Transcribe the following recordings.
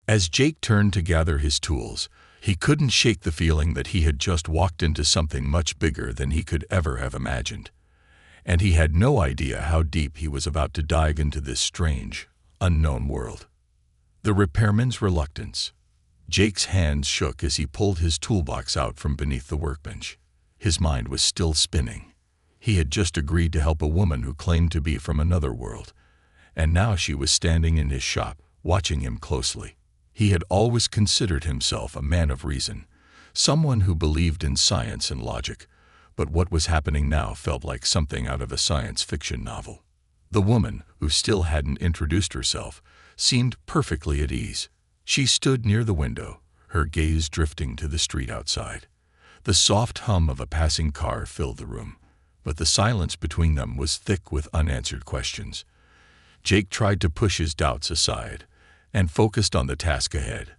As Jake turned to gather his tools, he couldn't shake the feeling that he had just walked into something much bigger than he could ever have imagined. And he had no idea how deep he was about to dive into this strange, unknown world. The repairman's reluctance. Jake's hands shook as he pulled his toolbox out from beneath the workbench. His mind was still spinning. He had just agreed to help a woman who claimed to be from another world, and now she was standing in his shop, watching him closely. He had always considered himself a man of reason, someone who believed in science and logic, but what was happening now felt like something out of a science fiction novel. The woman, who still hadn't introduced herself, seemed perfectly at ease. She stood near the window, her gaze drifting to the street outside. The soft hum of a passing car filled the room, but the silence between them was thick with unanswered questions. Jake tried to push his doubts aside and focused on the task ahead,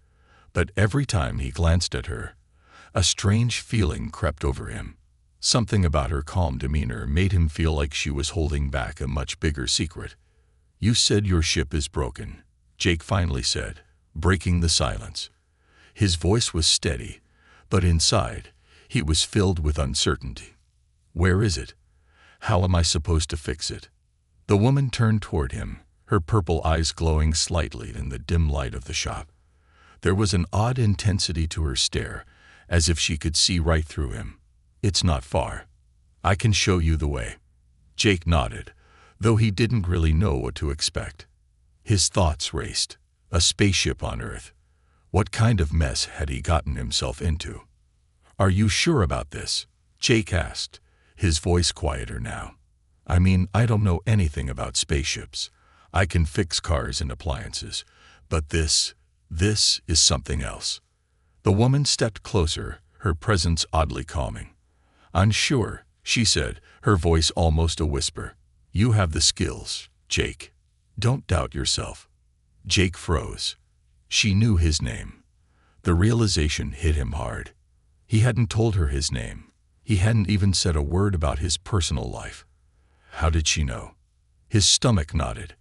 but every time he glanced at her, a strange feeling crept over him. Something about her calm demeanor made him feel like she was holding back a much bigger secret. "You said your ship is broken," Jake finally said, breaking the silence. His voice was steady, but inside, he was filled with uncertainty. "Where is it? How am I supposed to fix it?" The woman turned toward him, her purple eyes glowing slightly in the dim light of the shop. There was an odd intensity to her stare, as if she could see right through him. "It's not far. I can show you the way." Jake nodded, though he didn't really know what to expect. His thoughts raced. A spaceship on Earth. What kind of mess had he gotten himself into? "Are you sure about this?" Jake asked, his voice quieter now. "I mean, I don't know anything about spaceships. I can fix cars and appliances, but this is something else." The woman stepped closer, her presence oddly calming. "I'm sure," she said, her voice almost a whisper. "You have the skills, Jake. Don't doubt yourself." Jake froze. She knew his name. The realization hit him hard. He hadn't told her his name. He hadn't even said a word about his personal life. How did she know? His stomach knotted.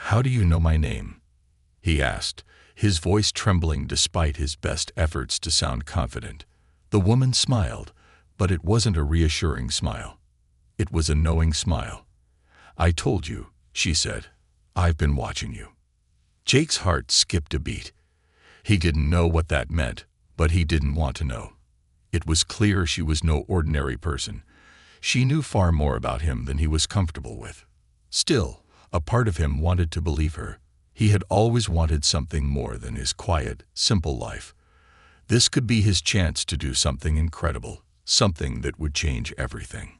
"How do you know my name?" he asked, his voice trembling despite his best efforts to sound confident. The woman smiled, but it wasn't a reassuring smile. It was a knowing smile. "I told you," she said. "I've been watching you." Jake's heart skipped a beat. He didn't know what that meant, but he didn't want to know. It was clear she was no ordinary person. She knew far more about him than he was comfortable with. Still, a part of him wanted to believe her. He had always wanted something more than his quiet, simple life. This could be his chance to do something incredible, something that would change everything.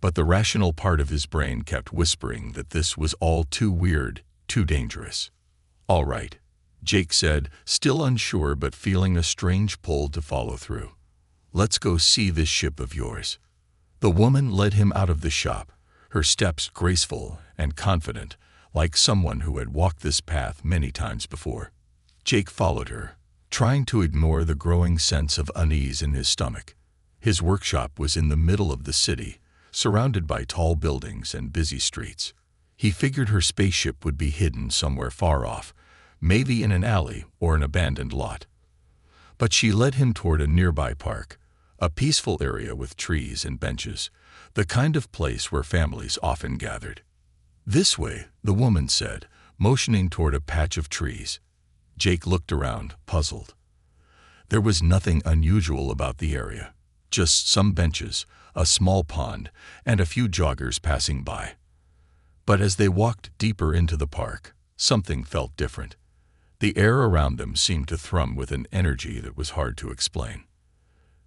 But the rational part of his brain kept whispering that this was all too weird, too dangerous. "All right," Jake said, still unsure but feeling a strange pull to follow through. "Let's go see this ship of yours." The woman led him out of the shop, her steps graceful and confident, like someone who had walked this path many times before. Jake followed her, trying to ignore the growing sense of unease in his stomach. His workshop was in the middle of the city, surrounded by tall buildings and busy streets. He figured her spaceship would be hidden somewhere far off, maybe in an alley or an abandoned lot. But she led him toward a nearby park, a peaceful area with trees and benches, the kind of place where families often gathered. "This way," the woman said, motioning toward a patch of trees. Jake looked around, puzzled. There was nothing unusual about the area, just some benches, a small pond, and a few joggers passing by. But as they walked deeper into the park, something felt different. The air around them seemed to thrum with an energy that was hard to explain.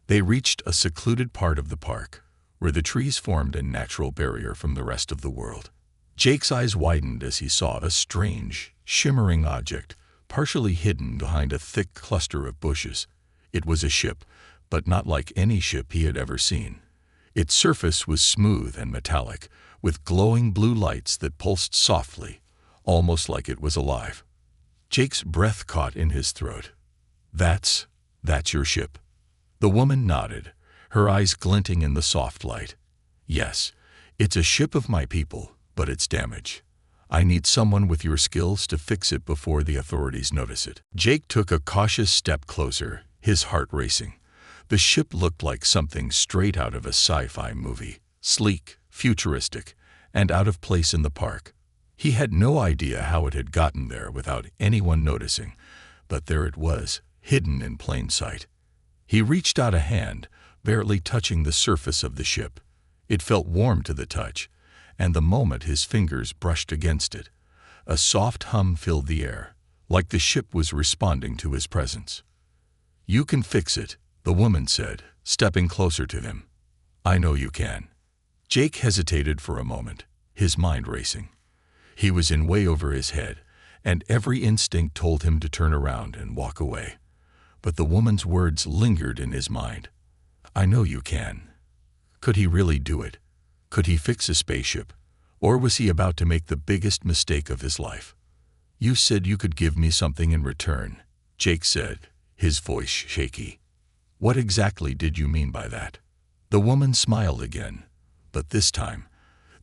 They reached a secluded part of the park, where the trees formed a natural barrier from the rest of the world. Jake's eyes widened as he saw a strange, shimmering object, partially hidden behind a thick cluster of bushes. It was a ship, but not like any ship he had ever seen. Its surface was smooth and metallic, with glowing blue lights that pulsed softly, almost like it was alive. Jake's breath caught in his throat. That's your ship?" The woman nodded, her eyes glinting in the soft light. "Yes, it's a ship of my people, but it's damaged. I need someone with your skills to fix it before the authorities notice it." Jake took a cautious step closer, his heart racing. The ship looked like something straight out of a sci-fi movie, sleek, futuristic, and out of place in the park. He had no idea how it had gotten there without anyone noticing, but there it was, hidden in plain sight. He reached out a hand, barely touching the surface of the ship. It felt warm to the touch, and the moment his fingers brushed against it, a soft hum filled the air, like the ship was responding to his presence. "You can fix it," the woman said, stepping closer to him. "I know you can." Jake hesitated for a moment, his mind racing. He was in way over his head, and every instinct told him to turn around and walk away. But the woman's words lingered in his mind. "I know you can." Could he really do it? Could he fix a spaceship? Or was he about to make the biggest mistake of his life? "You said you could give me something in return," Jake said, his voice shaky. "What exactly did you mean by that?" The woman smiled again, but this time,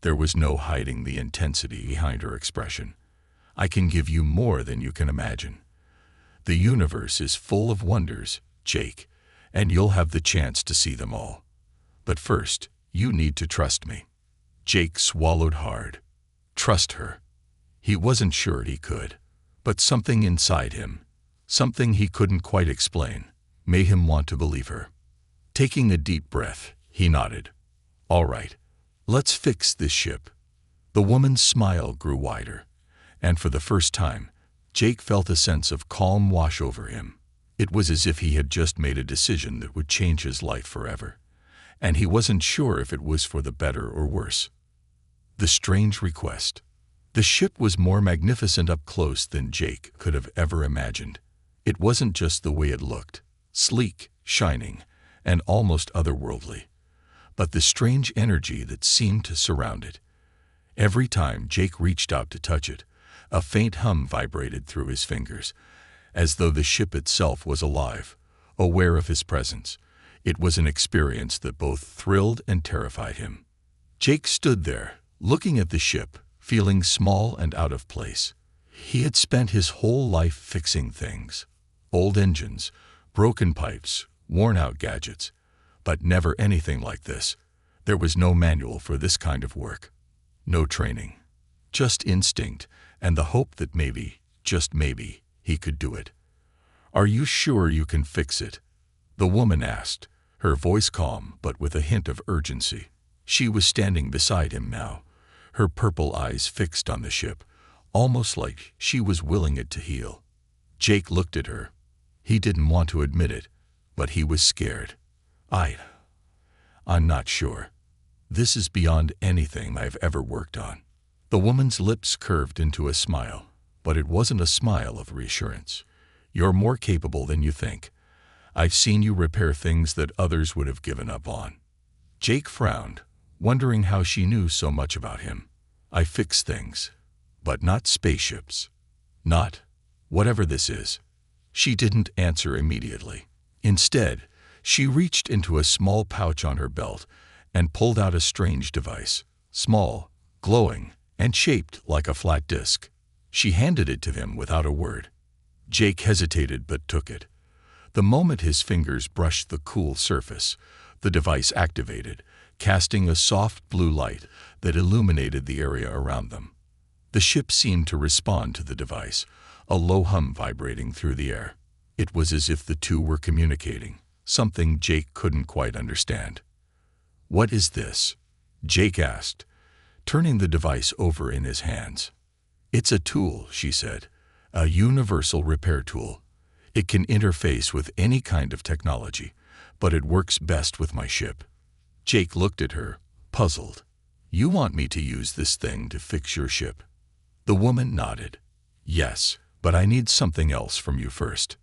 there was no hiding the intensity behind her expression. "I can give you more than you can imagine. The universe is full of wonders, Jake, and you'll have the chance to see them all. But first, you need to trust me." Jake swallowed hard. Trust her. He wasn't sure he could, but something inside him, something he couldn't quite explain, made him want to believe her. Taking a deep breath, he nodded. "All right, let's fix this ship." The woman's smile grew wider, and for the first time, Jake felt a sense of calm wash over him. It was as if he had just made a decision that would change his life forever, and he wasn't sure if it was for the better or worse. The strange request. The ship was more magnificent up close than Jake could have ever imagined. It wasn't just the way it looked, sleek, shining, and almost otherworldly, but the strange energy that seemed to surround it. Every time Jake reached out to touch it, a faint hum vibrated through his fingers, as though the ship itself was alive, aware of his presence. It was an experience that both thrilled and terrified him. Jake stood there, looking at the ship, feeling small and out of place. He had spent his whole life fixing things, old engines, broken pipes, worn-out gadgets, but never anything like this. There was no manual for this kind of work, no training, just instinct and the hope that maybe, just maybe, he could do it. "Are you sure you can fix it?" the woman asked, her voice calm but with a hint of urgency. She was standing beside him now, her purple eyes fixed on the ship, almost like she was willing it to heal. Jake looked at her. He didn't want to admit it, but he was scared. I'm not sure. This is beyond anything I've ever worked on." The woman's lips curved into a smile, but it wasn't a smile of reassurance. "You're more capable than you think. I've seen you repair things that others would have given up on." Jake frowned, wondering how she knew so much about him. "I fix things, but not spaceships. Not whatever this is." She didn't answer immediately. Instead, she reached into a small pouch on her belt and pulled out a strange device, small, glowing, and shaped like a flat disc. She handed it to him without a word. Jake hesitated but took it. The moment his fingers brushed the cool surface, the device activated, casting a soft blue light that illuminated the area around them. The ship seemed to respond to the device, a low hum vibrating through the air. It was as if the two were communicating, something Jake couldn't quite understand. "What is this?" Jake asked, turning the device over in his hands. "It's a tool," she said, "a universal repair tool. It can interface with any kind of technology, but it works best with my ship." Jake looked at her, puzzled. "You want me to use this thing to fix your ship?" The woman nodded. "Yes, but I need something else from you first."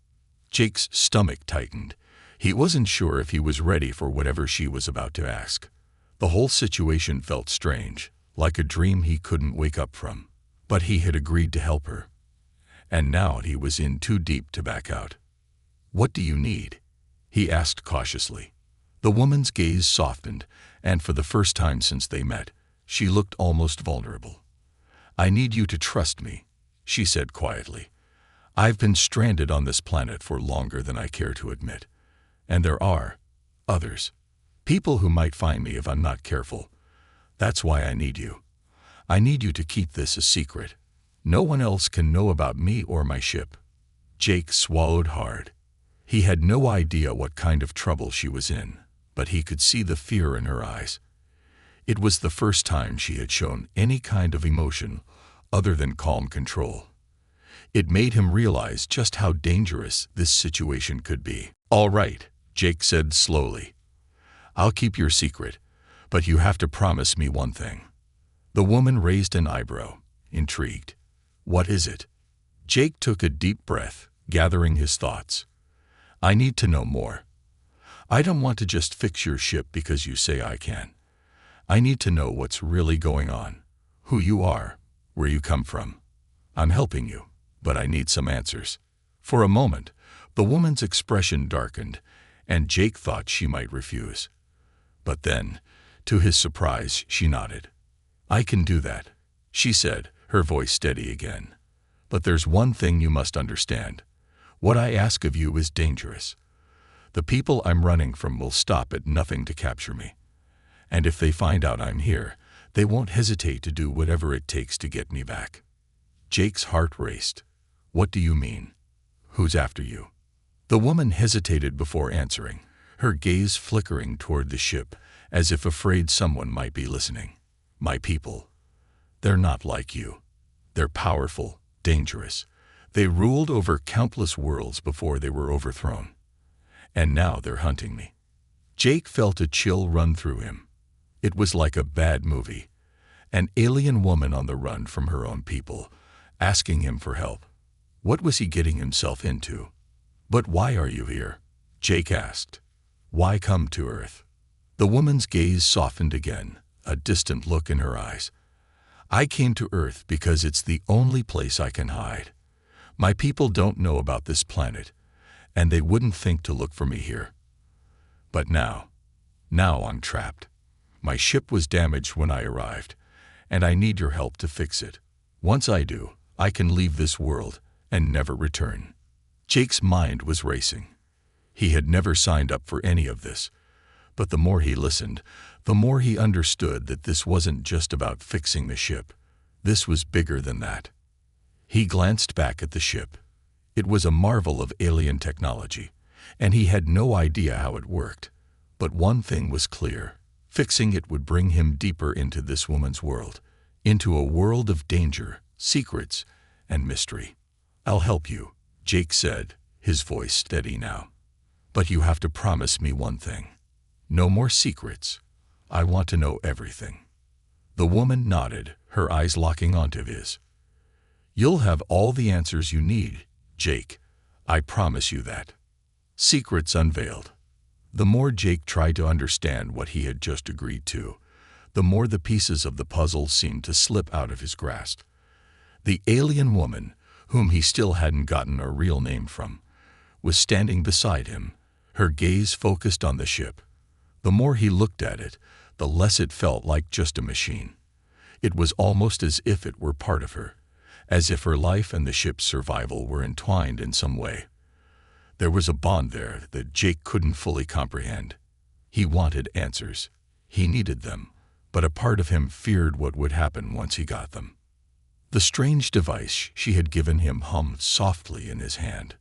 Jake's stomach tightened. He wasn't sure if he was ready for whatever she was about to ask. The whole situation felt strange, like a dream he couldn't wake up from. But he had agreed to help her, and now he was in too deep to back out. "What do you need?" he asked cautiously. The woman's gaze softened, and for the first time since they met, she looked almost vulnerable. I need you to trust me, she said quietly. I've been stranded on this planet for longer than I care to admit. And there are others. People who might find me if I'm not careful. That's why I need you. I need you to keep this a secret. No one else can know about me or my ship. Jake swallowed hard. He had no idea what kind of trouble she was in, but he could see the fear in her eyes. It was the first time she had shown any kind of emotion other than calm control. It made him realize just how dangerous this situation could be. All right, Jake said slowly. I'll keep your secret, but you have to promise me one thing. The woman raised an eyebrow, intrigued. What is it? Jake took a deep breath, gathering his thoughts. I need to know more. I don't want to just fix your ship because you say I can. I need to know what's really going on, who you are, where you come from. I'm helping you, but I need some answers. For a moment, the woman's expression darkened, and Jake thought she might refuse. But then, to his surprise, she nodded. I can do that, she said, her voice steady again. But there's one thing you must understand. What I ask of you is dangerous. The people I'm running from will stop at nothing to capture me. And if they find out I'm here, they won't hesitate to do whatever it takes to get me back. Jake's heart raced. What do you mean? Who's after you? The woman hesitated before answering, her gaze flickering toward the ship, as if afraid someone might be listening. My people. They're not like you. They're powerful, dangerous. They ruled over countless worlds before they were overthrown. And now they're hunting me. Jake felt a chill run through him. It was like a bad movie. An alien woman on the run from her own people, asking him for help. What was he getting himself into? But why are you here? Jake asked. Why come to Earth? The woman's gaze softened again, a distant look in her eyes. I came to Earth because it's the only place I can hide. My people don't know about this planet, and they wouldn't think to look for me here. But now I'm trapped. My ship was damaged when I arrived, and I need your help to fix it. Once I do, I can leave this world and never return. Jake's mind was racing. He had never signed up for any of this, but the more he listened, the more he understood that this wasn't just about fixing the ship. This was bigger than that. He glanced back at the ship. It was a marvel of alien technology, and he had no idea how it worked. But one thing was clear. Fixing it would bring him deeper into this woman's world, into a world of danger, secrets, and mystery. I'll help you, Jake said, his voice steady now. But you have to promise me one thing. No more secrets. I want to know everything. The woman nodded, her eyes locking onto his. You'll have all the answers you need, Jake. I promise you that. Secrets unveiled. The more Jake tried to understand what he had just agreed to, the more the pieces of the puzzle seemed to slip out of his grasp. The alien woman, whom he still hadn't gotten a real name from, was standing beside him, her gaze focused on the ship. The more he looked at it, the less it felt like just a machine. It was almost as if it were part of her, as if her life and the ship's survival were entwined in some way. There was a bond there that Jake couldn't fully comprehend. He wanted answers. He needed them, but a part of him feared what would happen once he got them. The strange device she had given him hummed softly in his hand.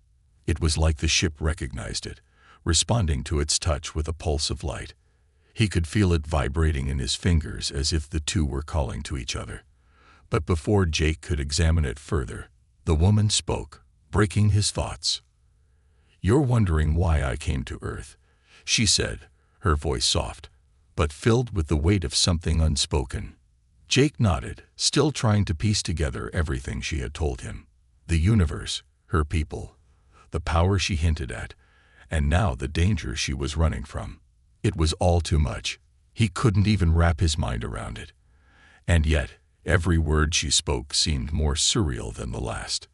It was like the ship recognized it, responding to its touch with a pulse of light. He could feel it vibrating in his fingers as if the two were calling to each other. But before Jake could examine it further, the woman spoke, breaking his thoughts. You're wondering why I came to Earth, she said, her voice soft, but filled with the weight of something unspoken. Jake nodded, still trying to piece together everything she had told him. The universe, her people, the power she hinted at, and now the danger she was running from. It was all too much. He couldn't even wrap his mind around it. And yet, every word she spoke seemed more surreal than the last.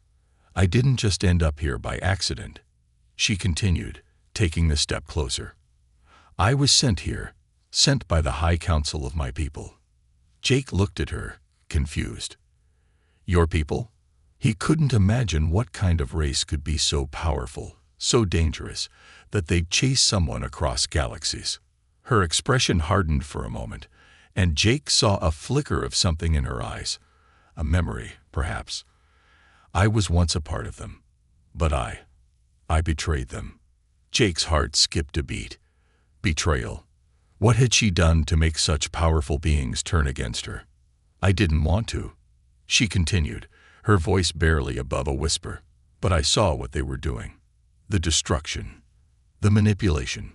I didn't just end up here by accident, she continued, taking a step closer. I was sent here, sent by the High Council of my people. Jake looked at her, confused. Your people? He couldn't imagine what kind of race could be so powerful, so dangerous, that they'd chase someone across galaxies. Her expression hardened for a moment, and Jake saw a flicker of something in her eyes. A memory, perhaps. I was once a part of them. But I betrayed them. Jake's heart skipped a beat. Betrayal. What had she done to make such powerful beings turn against her? I didn't want to, she continued, her voice barely above a whisper. But I saw what they were doing. The destruction. The manipulation.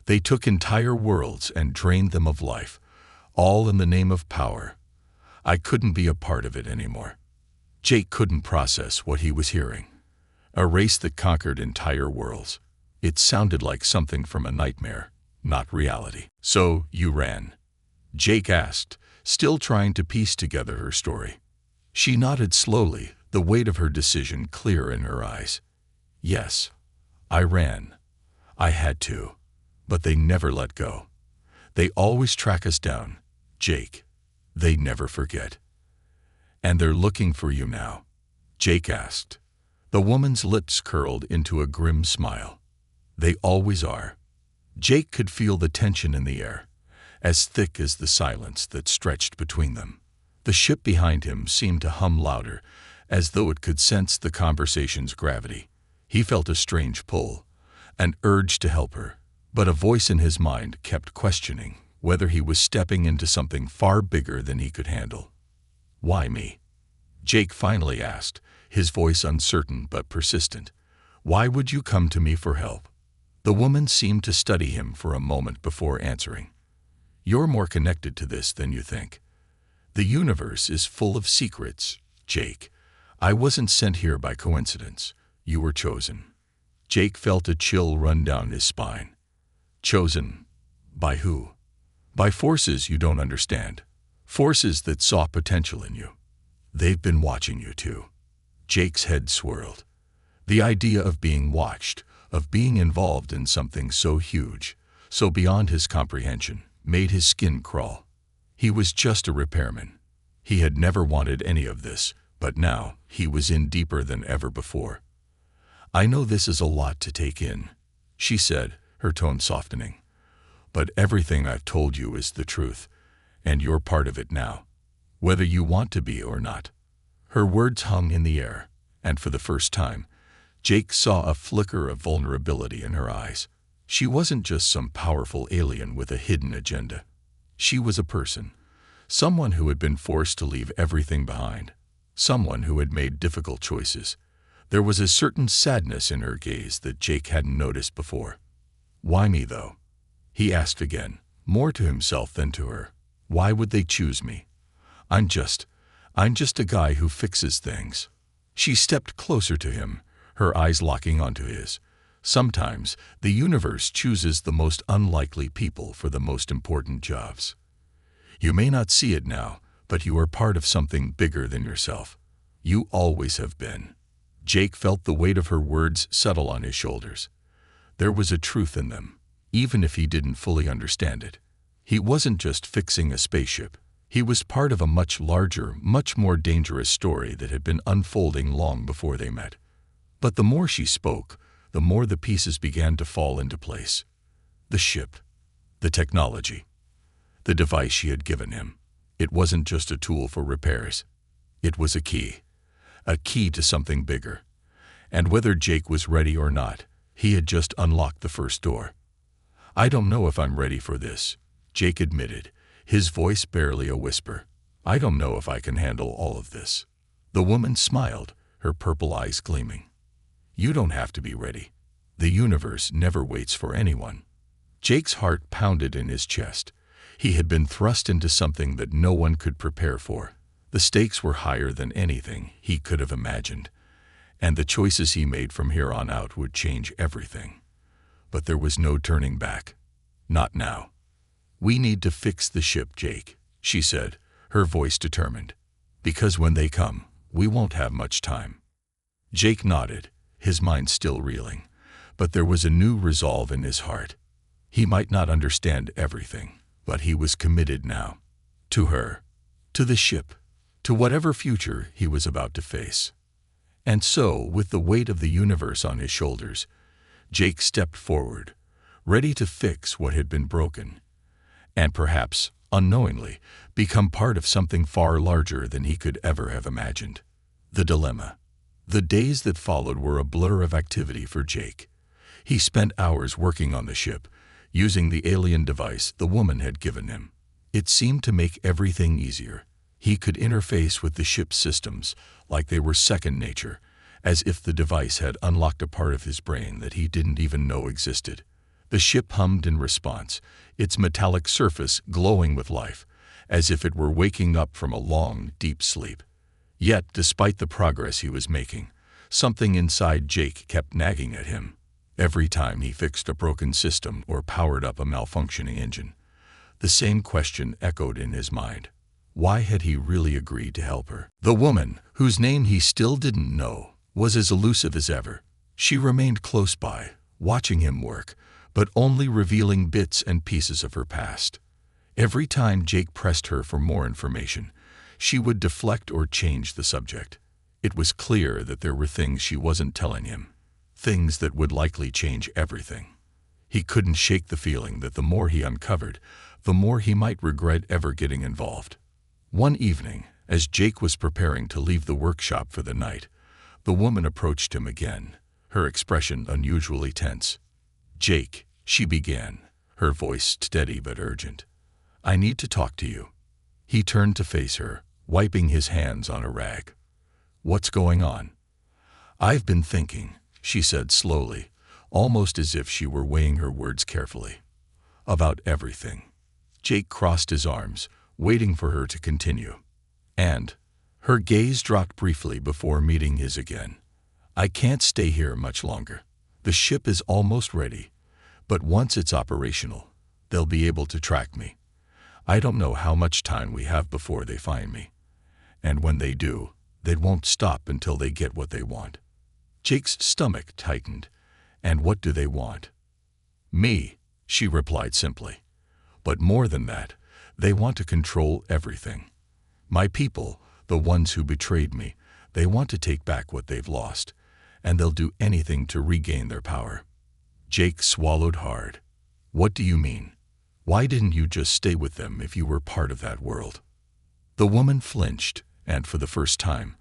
They took entire worlds and drained them of life, all in the name of power. I couldn't be a part of it anymore. Jake couldn't process what he was hearing. A race that conquered entire worlds. It sounded like something from a nightmare, not reality. So, you ran? Jake asked, still trying to piece together her story. She nodded slowly, the weight of her decision clear in her eyes. Yes, I ran. I had to. But they never let go. They always track us down, Jake. They never forget. And they're looking for you now? Jake asked. The woman's lips curled into a grim smile. They always are. Jake could feel the tension in the air, as thick as the silence that stretched between them. The ship behind him seemed to hum louder, as though it could sense the conversation's gravity. He felt a strange pull, an urge to help her, but a voice in his mind kept questioning whether he was stepping into something far bigger than he could handle. Why me? Jake finally asked, his voice uncertain but persistent. Why would you come to me for help? The woman seemed to study him for a moment before answering. You're more connected to this than you think. The universe is full of secrets, Jake. I wasn't sent here by coincidence. You were chosen. Jake felt a chill run down his spine. Chosen? By who? By forces you don't understand. Forces that saw potential in you. They've been watching you too. Jake's head swirled. The idea of being watched, of being involved in something so huge, so beyond his comprehension, made his skin crawl. He was just a repairman. He had never wanted any of this, but now he was in deeper than ever before. I know this is a lot to take in, she said, her tone softening. But everything I've told you is the truth, and you're part of it now, whether you want to be or not. Her words hung in the air, and for the first time, Jake saw a flicker of vulnerability in her eyes. She wasn't just some powerful alien with a hidden agenda. She was a person, someone who had been forced to leave everything behind, someone who had made difficult choices. There was a certain sadness in her gaze that Jake hadn't noticed before. Why me, though? He asked again, more to himself than to her. Why would they choose me? I'm just a guy who fixes things. She stepped closer to him, her eyes locking onto his. Sometimes the universe chooses the most unlikely people for the most important jobs. You may not see it now, but you are part of something bigger than yourself. You always have been. Jake felt the weight of her words settle on his shoulders. There was a truth in them, even if he didn't fully understand it. He wasn't just fixing a spaceship. He was part of a much larger, much more dangerous story that had been unfolding long before they met. But the more she spoke, the more the pieces began to fall into place. The ship, the technology, the device she had given him. It wasn't just a tool for repairs. It was a key to something bigger. And whether Jake was ready or not, he had just unlocked the first door. I don't know if I'm ready for this, Jake admitted, his voice barely a whisper. I don't know if I can handle all of this. The woman smiled, her purple eyes gleaming. You don't have to be ready. The universe never waits for anyone. Jake's heart pounded in his chest. He had been thrust into something that no one could prepare for. The stakes were higher than anything he could have imagined, and the choices he made from here on out would change everything. But there was no turning back. Not now. We need to fix the ship, Jake, she said, her voice determined. Because when they come, we won't have much time. Jake nodded, his mind still reeling, but there was a new resolve in his heart. He might not understand everything, but he was committed now. To her, to the ship, to whatever future he was about to face. And so, with the weight of the universe on his shoulders, Jake stepped forward, ready to fix what had been broken, and perhaps, unknowingly, become part of something far larger than he could ever have imagined. The dilemma. The days that followed were a blur of activity for Jake. He spent hours working on the ship, using the alien device the woman had given him. It seemed to make everything easier. He could interface with the ship's systems like they were second nature, as if the device had unlocked a part of his brain that he didn't even know existed. The ship hummed in response, its metallic surface glowing with life, as if it were waking up from a long, deep sleep. Yet, despite the progress he was making, something inside Jake kept nagging at him. Every time he fixed a broken system or powered up a malfunctioning engine, the same question echoed in his mind. Why had he really agreed to help her? The woman, whose name he still didn't know, was as elusive as ever. She remained close by, watching him work, but only revealing bits and pieces of her past. Every time Jake pressed her for more information, she would deflect or change the subject. It was clear that there were things she wasn't telling him, things that would likely change everything. He couldn't shake the feeling that the more he uncovered, the more he might regret ever getting involved. One evening, as Jake was preparing to leave the workshop for the night, the woman approached him again, her expression unusually tense. "Jake," she began, her voice steady but urgent. "I need to talk to you." He turned to face her, wiping his hands on a rag. "What's going on?" "I've been thinking," she said slowly, almost as if she were weighing her words carefully. "About everything." Jake crossed his arms, waiting for her to continue. And her gaze dropped briefly before meeting his again. "I can't stay here much longer. The ship is almost ready, but once it's operational, they'll be able to track me. I don't know how much time we have before they find me. And when they do, they won't stop until they get what they want." Jake's stomach tightened. "And what do they want?" "Me," she replied simply. "But more than that, they want to control everything. My people, the ones who betrayed me, they want to take back what they've lost, and they'll do anything to regain their power." Jake swallowed hard. "What do you mean? Why didn't you just stay with them if you were part of that world?" The woman flinched, and for the first time,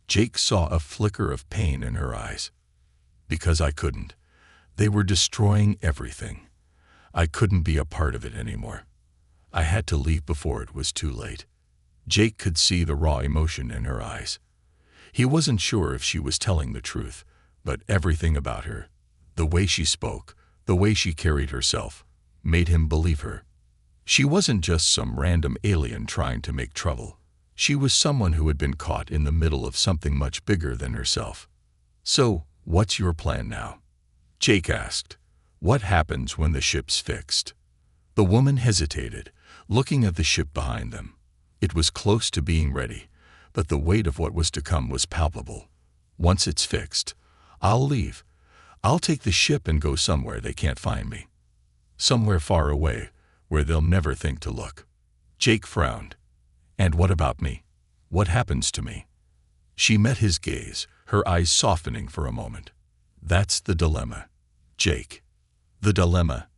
Jake saw a flicker of pain in her eyes. "Because I couldn't. They were destroying everything. I couldn't be a part of it anymore. I had to leave before it was too late." Jake could see the raw emotion in her eyes. He wasn't sure if she was telling the truth, but everything about her, the way she spoke, the way she carried herself, made him believe her. She wasn't just some random alien trying to make trouble. She was someone who had been caught in the middle of something much bigger than herself. "So, what's your plan now?" Jake asked. "What happens when the ship's fixed?" The woman hesitated, looking at the ship behind them. It was close to being ready, but the weight of what was to come was palpable. "Once it's fixed, I'll leave. I'll take the ship and go somewhere they can't find me. Somewhere far away, where they'll never think to look." Jake frowned. "And what about me? What happens to me?" She met his gaze, her eyes softening for a moment. "That's the dilemma, Jake." "The dilemma,"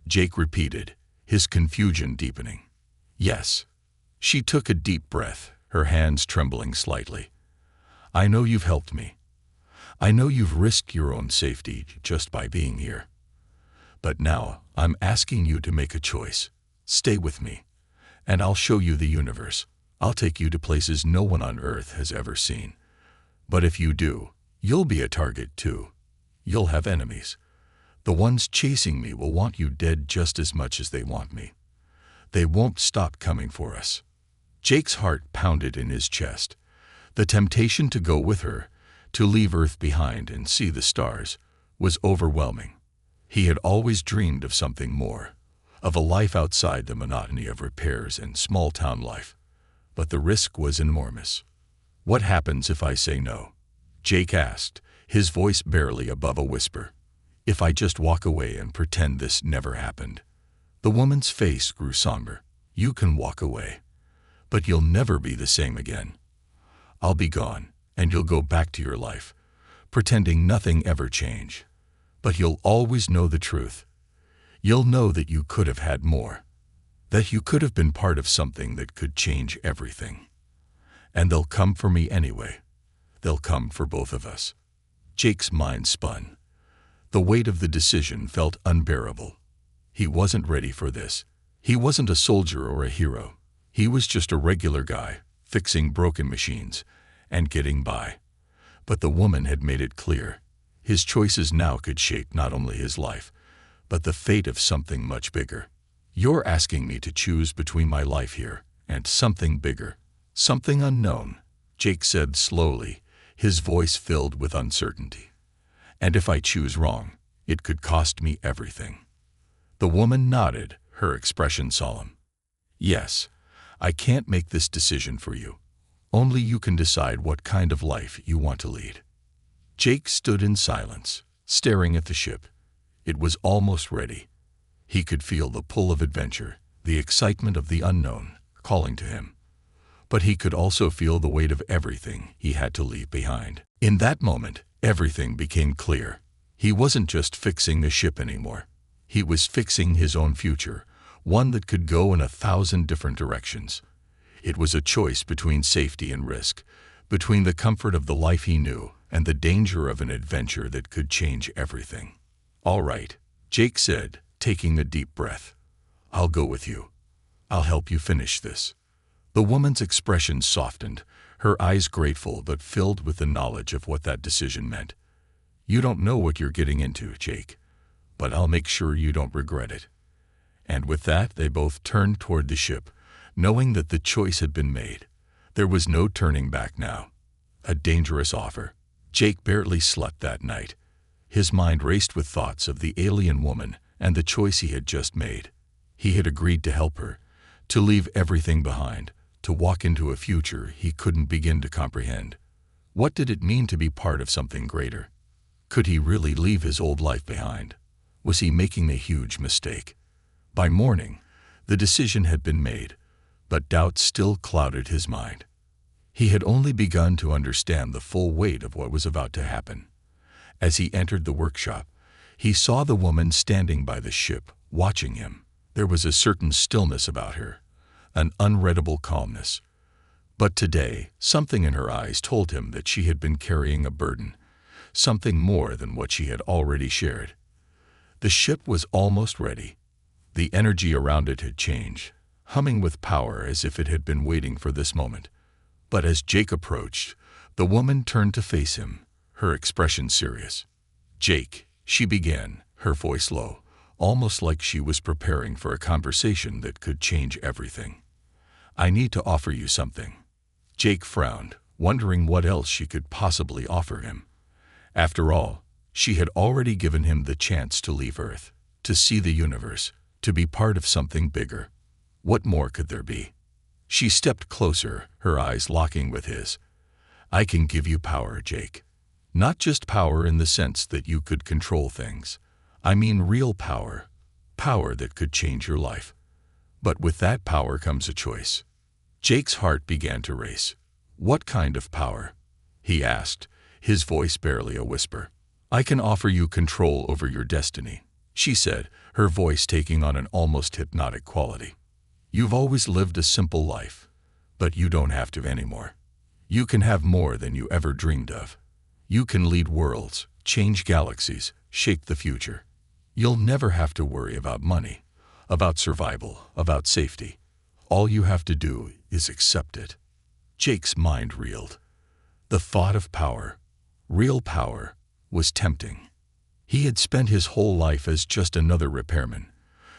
Jake repeated, his confusion deepening. "Yes." She took a deep breath, her hands trembling slightly. "I know you've helped me. I know you've risked your own safety just by being here. But now I'm asking you to make a choice. Stay with me, and I'll show you the universe. I'll take you to places no one on Earth has ever seen. But if you do, you'll be a target too. You'll have enemies. The ones chasing me will want you dead just as much as they want me. They won't stop coming for us." Jake's heart pounded in his chest. The temptation to go with her, to leave Earth behind and see the stars, was overwhelming. He had always dreamed of something more, of a life outside the monotony of repairs and small-town life. But the risk was enormous. "What happens if I say no?" Jake asked, his voice barely above a whisper. "If I just walk away and pretend this never happened?" The woman's face grew somber. "You can walk away, but you'll never be the same again. I'll be gone, and you'll go back to your life, pretending nothing ever changed. But you'll always know the truth. You'll know that you could have had more, that you could have been part of something that could change everything. And they'll come for me anyway. They'll come for both of us." Jake's mind spun. The weight of the decision felt unbearable. He wasn't ready for this. He wasn't a soldier or a hero. He was just a regular guy, fixing broken machines and getting by. But the woman had made it clear. His choices now could shape not only his life, but the fate of something much bigger. "You're asking me to choose between my life here and something bigger, something unknown," Jake said slowly, his voice filled with uncertainty. "And if I choose wrong, it could cost me everything." The woman nodded, her expression solemn. "Yes, I can't make this decision for you. Only you can decide what kind of life you want to lead." Jake stood in silence, staring at the ship. It was almost ready. He could feel the pull of adventure, the excitement of the unknown, calling to him. But he could also feel the weight of everything he had to leave behind. In that moment, everything became clear. He wasn't just fixing the ship anymore. He was fixing his own future, one that could go in 1,000 different directions. It was a choice between safety and risk, between the comfort of the life he knew and the danger of an adventure that could change everything. "All right," Jake said, taking a deep breath. "I'll go with you. I'll help you finish this." The woman's expression softened, her eyes grateful but filled with the knowledge of what that decision meant. "You don't know what you're getting into, Jake, but I'll make sure you don't regret it." And with that, they both turned toward the ship, knowing that the choice had been made. There was no turning back now. A dangerous offer. Jake barely slept that night. His mind raced with thoughts of the alien woman and the choice he had just made. He had agreed to help her, to leave everything behind, to walk into a future he couldn't begin to comprehend. What did it mean to be part of something greater? Could he really leave his old life behind? Was he making a huge mistake? By morning, the decision had been made, but doubt still clouded his mind. He had only begun to understand the full weight of what was about to happen. As he entered the workshop, he saw the woman standing by the ship, watching him. There was a certain stillness about her, an unreadable calmness. But today, something in her eyes told him that she had been carrying a burden, something more than what she had already shared. The ship was almost ready. The energy around it had changed, humming with power as if it had been waiting for this moment. But as Jake approached, the woman turned to face him, her expression serious. "Jake," she began, her voice low, almost like she was preparing for a conversation that could change everything. "I need to offer you something." Jake frowned, wondering what else she could possibly offer him. After all, she had already given him the chance to leave Earth, to see the universe, to be part of something bigger. What more could there be? She stepped closer, her eyes locking with his. "I can give you power, Jake. Not just power in the sense that you could control things. I mean real power, power that could change your life. But with that power comes a choice." Jake's heart began to race. "What kind of power?" he asked, his voice barely a whisper. "I can offer you control over your destiny," she said, her voice taking on an almost hypnotic quality. "You've always lived a simple life, but you don't have to anymore. You can have more than you ever dreamed of. You can lead worlds, change galaxies, shape the future. You'll never have to worry about money, about survival, about safety. All you have to do is accept it." Jake's mind reeled. The thought of power, real power, was tempting. He had spent his whole life as just another repairman,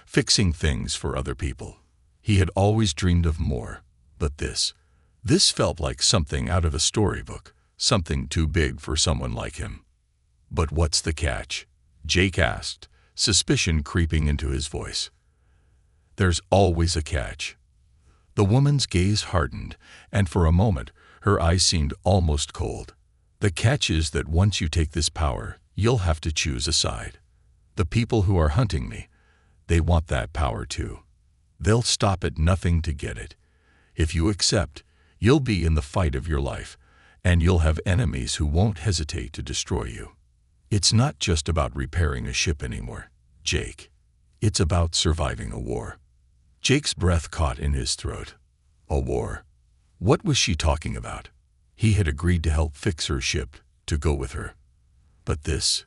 fixing things for other people. He had always dreamed of more, but this felt like something out of a storybook, something too big for someone like him. "But what's the catch?" Jake asked, suspicion creeping into his voice. "There's always a catch." The woman's gaze hardened, and for a moment, her eyes seemed almost cold. "The catch is that once you take this power, you'll have to choose a side. The people who are hunting me, they want that power too. They'll stop at nothing to get it. If you accept, you'll be in the fight of your life, And you'll have enemies who won't hesitate to destroy you. It's not just about repairing a ship anymore, Jake. It's about surviving a war. Jake's breath caught in his throat. A war? What was she talking about? He had agreed to help fix her ship, to go with her. But this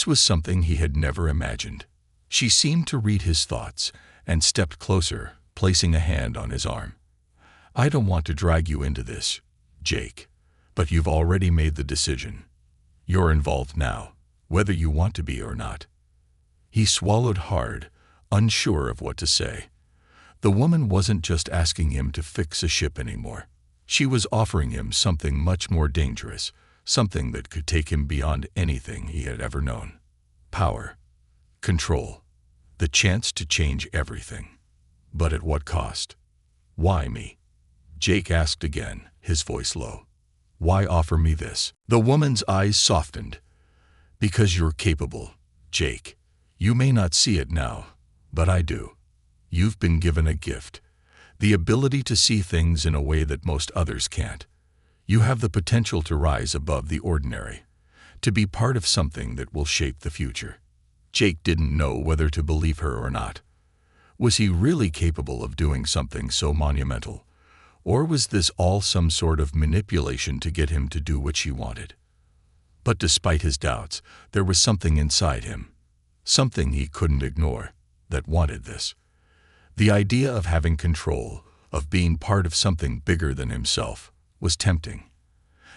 was something he had never imagined. She seemed to read his thoughts and stepped closer, placing a hand on his arm. I don't want to drag you into this, Jake, but you've already made the decision. You're involved now, whether you want to be or not. He swallowed hard, unsure of what to say. The woman wasn't just asking him to fix a ship anymore. She was offering him something much more dangerous, something that could take him beyond anything he had ever known. Power, control, the chance to change everything. But at what cost? Why me? Jake asked again, his voice low. Why offer me this? The woman's eyes softened. Because you're capable, Jake. You may not see it now, but I do. You've been given a gift. The ability to see things in a way that most others can't. You have the potential to rise above the ordinary, to be part of something that will shape the future. Jake didn't know whether to believe her or not. Was he really capable of doing something so monumental? Or was this all some sort of manipulation to get him to do what she wanted? But despite his doubts, there was something inside him, something he couldn't ignore, that wanted this. The idea of having control, of being part of something bigger than himself, was tempting.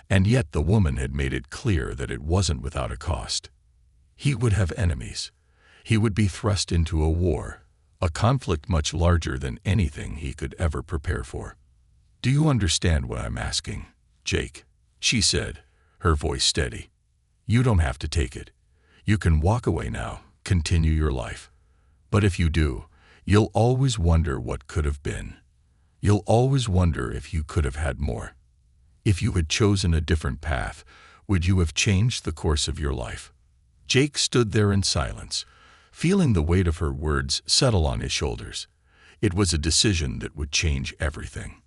And yet the woman had made it clear that it wasn't without a cost. He would have enemies. He would be thrust into a war, a conflict much larger than anything he could ever prepare for. Do you understand what I'm asking, Jake? She said, her voice steady. You don't have to take it. You can walk away now, continue your life. But if you do, you'll always wonder what could have been. You'll always wonder if you could have had more. If you had chosen a different path, would you have changed the course of your life? Jake stood there in silence, feeling the weight of her words settle on his shoulders. It was a decision that would change everything.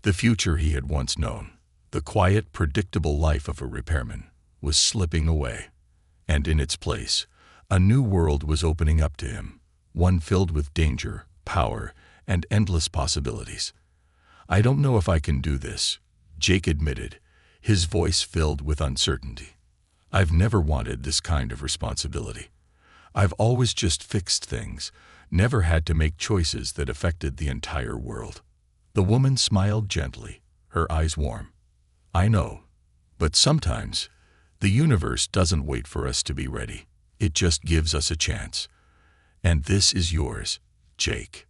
The future he had once known, the quiet, predictable life of a repairman, was slipping away. And in its place, a new world was opening up to him, one filled with danger, power, and endless possibilities. I don't know if I can do this, Jake admitted, his voice filled with uncertainty. I've never wanted this kind of responsibility. I've always just fixed things, never had to make choices that affected the entire world. The woman smiled gently, her eyes warm. I know, but sometimes the universe doesn't wait for us to be ready. It just gives us a chance. And this is yours, Jake.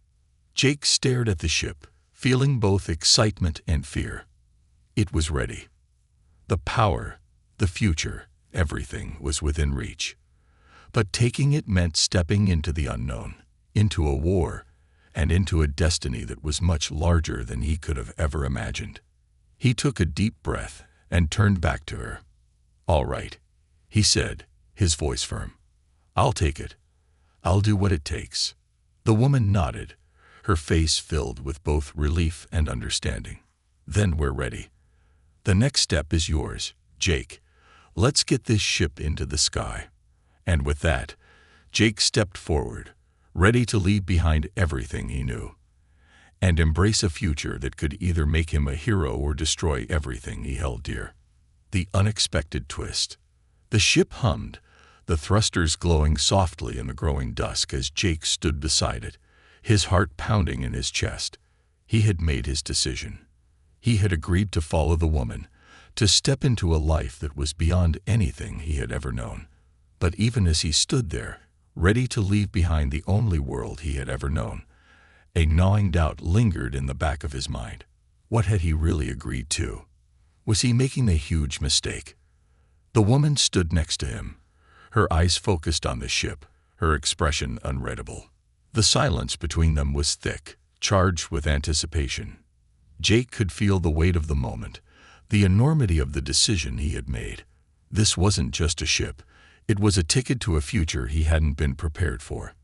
Jake stared at the ship, feeling both excitement and fear. It was ready. The power, the future, everything was within reach. But taking it meant stepping into the unknown, into a war, and into a destiny that was much larger than he could have ever imagined. He took a deep breath and turned back to her. All right, he said, his voice firm. I'll take it. I'll do what it takes. The woman nodded, her face filled with both relief and understanding. Then we're ready. The next step is yours, Jake. Let's get this ship into the sky. And with that, Jake stepped forward, ready to leave behind everything he knew, and embrace a future that could either make him a hero or destroy everything he held dear. The unexpected twist. The ship hummed, the thrusters glowing softly in the growing dusk as Jake stood beside it, his heart pounding in his chest. He had made his decision. He had agreed to follow the woman, to step into a life that was beyond anything he had ever known. But even as he stood there, ready to leave behind the only world he had ever known, a gnawing doubt lingered in the back of his mind. What had he really agreed to? Was he making a huge mistake? The woman stood next to him, her eyes focused on the ship, her expression unreadable. The silence between them was thick, charged with anticipation. Jake could feel the weight of the moment, the enormity of the decision he had made. This wasn't just a ship. It was a ticket to a future he hadn't been prepared for.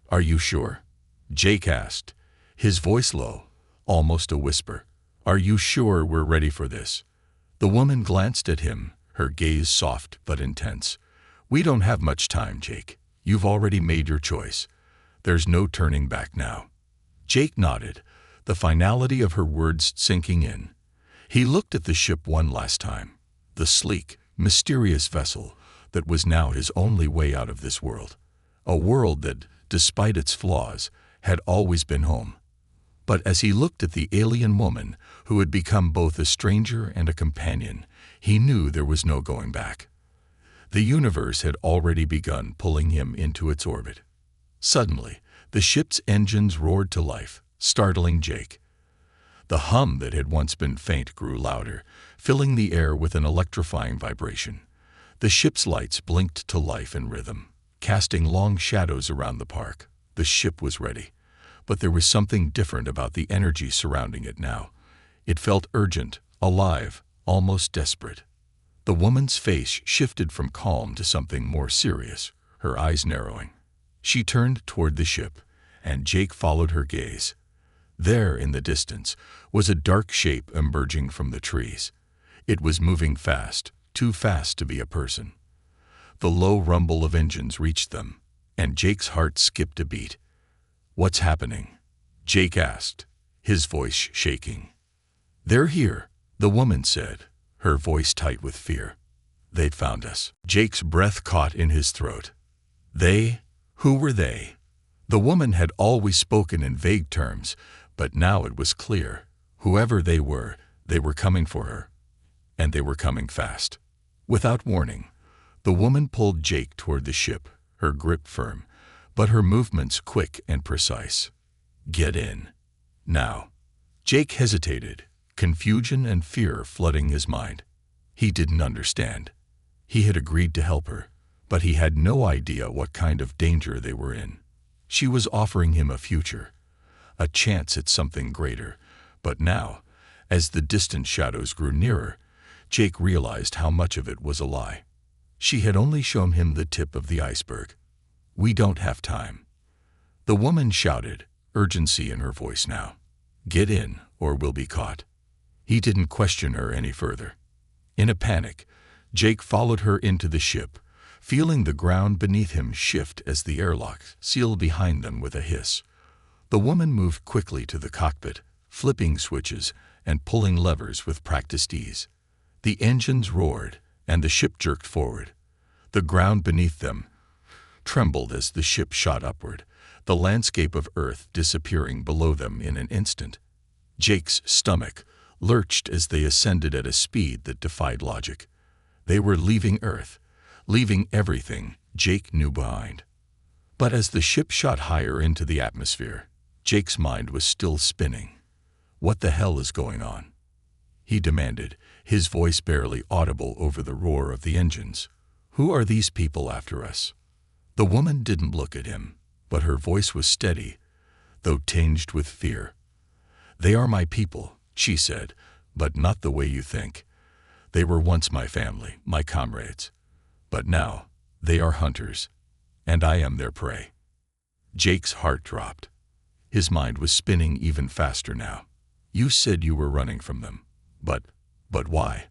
Are you sure? Jake asked, his voice low, almost a whisper. Are you sure we're ready for this? The woman glanced at him, her gaze soft but intense. "We don't have much time, Jake. You've already made your choice. There's no turning back now." Jake nodded, the finality of her words sinking in. He looked at the ship one last time, the sleek, mysterious vessel that was now his only way out of this world. A world that, despite its flaws, had always been home. But as he looked at the alien woman, who had become both a stranger and a companion, he knew there was no going back. The universe had already begun pulling him into its orbit. Suddenly, the ship's engines roared to life, startling Jake. The hum that had once been faint grew louder, filling the air with an electrifying vibration. The ship's lights blinked to life and rhythm, casting long shadows around the park. The ship was ready. But there was something different about the energy surrounding it now. It felt urgent, alive, almost desperate. The woman's face shifted from calm to something more serious, her eyes narrowing. She turned toward the ship, and Jake followed her gaze. There, in the distance, was a dark shape emerging from the trees. It was moving fast, too fast to be a person. The low rumble of engines reached them, and Jake's heart skipped a beat. "What's happening?" Jake asked, his voice shaking. "They're here," the woman said, her voice tight with fear. "They'd found us." Jake's breath caught in his throat. They? Who were they? The woman had always spoken in vague terms, but now it was clear. Whoever they were coming for her. And they were coming fast. Without warning, the woman pulled Jake toward the ship, her grip firm, but her movements quick and precise. "Get in. Now." Jake hesitated, confusion and fear flooding his mind. He didn't understand. He had agreed to help her, but he had no idea what kind of danger they were in. She was offering him a future, a chance at something greater. But now, as the distant shadows grew nearer, Jake realized how much of it was a lie. She had only shown him the tip of the iceberg. "We don't have time." The woman shouted, urgency in her voice now. "Get in, or we'll be caught." He didn't question her any further. In a panic, Jake followed her into the ship, feeling the ground beneath him shift as the airlock sealed behind them with a hiss. The woman moved quickly to the cockpit, flipping switches and pulling levers with practiced ease. The engines roared, and the ship jerked forward. The ground beneath them trembled as the ship shot upward, the landscape of Earth disappearing below them in an instant. Jake's stomach lurched as they ascended at a speed that defied logic. They were leaving Earth, leaving everything Jake knew behind. But as the ship shot higher into the atmosphere, Jake's mind was still spinning. "What the hell is going on?" he demanded, his voice barely audible over the roar of the engines. "Who are these people after us?" The woman didn't look at him, but her voice was steady, though tinged with fear. "They are my people," she said, "but not the way you think. They were once my family, my comrades. But now, they are hunters, and I am their prey." Jake's heart dropped. His mind was spinning even faster now. "You said you were running from them. But why?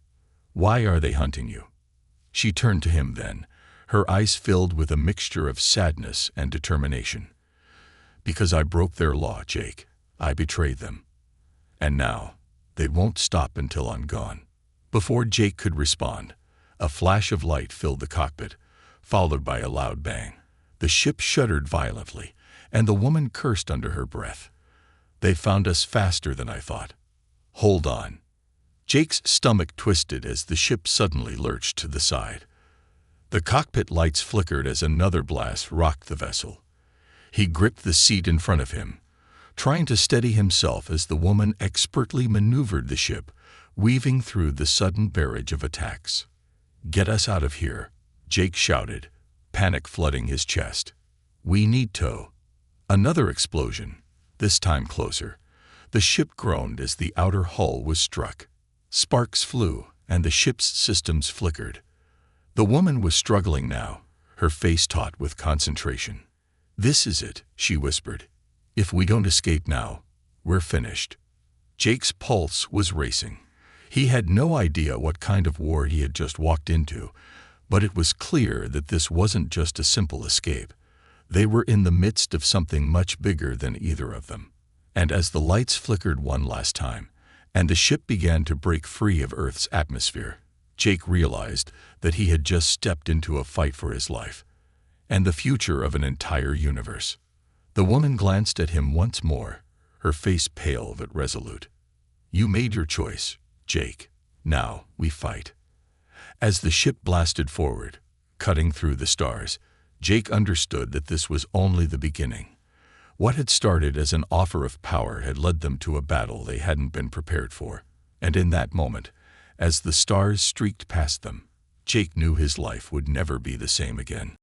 Why are they hunting you?" She turned to him then, her eyes filled with a mixture of sadness and determination. "Because I broke their law, Jake. I betrayed them. And now, they won't stop until I'm gone." Before Jake could respond, a flash of light filled the cockpit, followed by a loud bang. The ship shuddered violently, and the woman cursed under her breath. "They found us faster than I thought. Hold on." Jake's stomach twisted as the ship suddenly lurched to the side. The cockpit lights flickered as another blast rocked the vessel. He gripped the seat in front of him, trying to steady himself as the woman expertly maneuvered the ship, weaving through the sudden barrage of attacks. "Get us out of here," Jake shouted, panic flooding his chest. "We need tow." Another explosion, this time closer. The ship groaned as the outer hull was struck. Sparks flew, and the ship's systems flickered. The woman was struggling now, her face taut with concentration. "This is it," she whispered. "If we don't escape now, we're finished." Jake's pulse was racing. He had no idea what kind of war he had just walked into, but it was clear that this wasn't just a simple escape. They were in the midst of something much bigger than either of them. And as the lights flickered one last time, and the ship began to break free of Earth's atmosphere, Jake realized that he had just stepped into a fight for his life and the future of an entire universe. The woman glanced at him once more, her face pale but resolute. "You made your choice, Jake. Now we fight." As the ship blasted forward, cutting through the stars, Jake understood that this was only the beginning. What had started as an offer of power had led them to a battle they hadn't been prepared for. And in that moment, as the stars streaked past them, Jake knew his life would never be the same again.